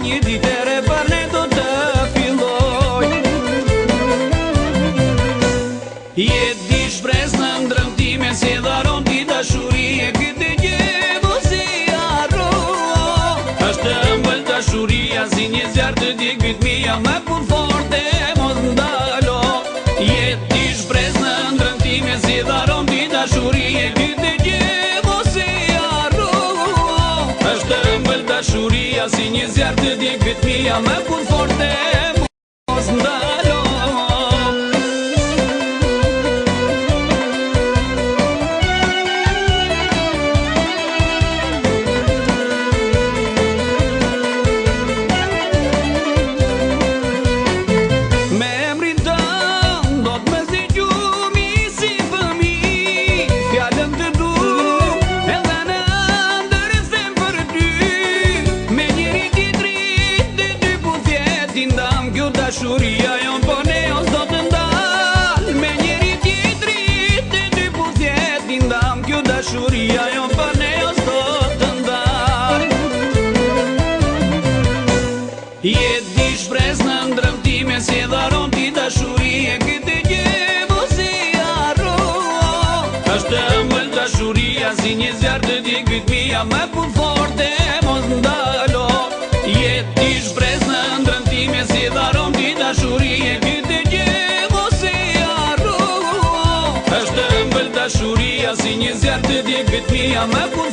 një ditere për ne do të filloj. Jetë di shpres në ndrëmtime, si dharon ti dashurie, këtë gjë mos i harro. Është ëmbël dashuria, si një zjarë të djegët mija, me punë forte mos ndalo. Jetë di shpres në ndrëmtime, si dharon ti dashurie, këtë gjë mos i harro. Është ëmbël dashuria, si një zjarë të djegët mija, me punë forte mos ndalo. Dashuria jon po ne os do të ndal, me njeri tjetrit të dy putjet i ndam. Kjo dashuria jon po ne os do të ndal. Jetë di shpres në ndrëmtime, si dharon ti dashurie, këtë gjë mos i harro. Është ëmbël dashuria, si një zjarë të djegët mija, me punë forte mos ndalo. Jetë di shpres në ndrëmtime, si dharon dashurie, këtë gjë mos i harro. Është ëmbël dashuria, si një zjarë të djegët mija, me punë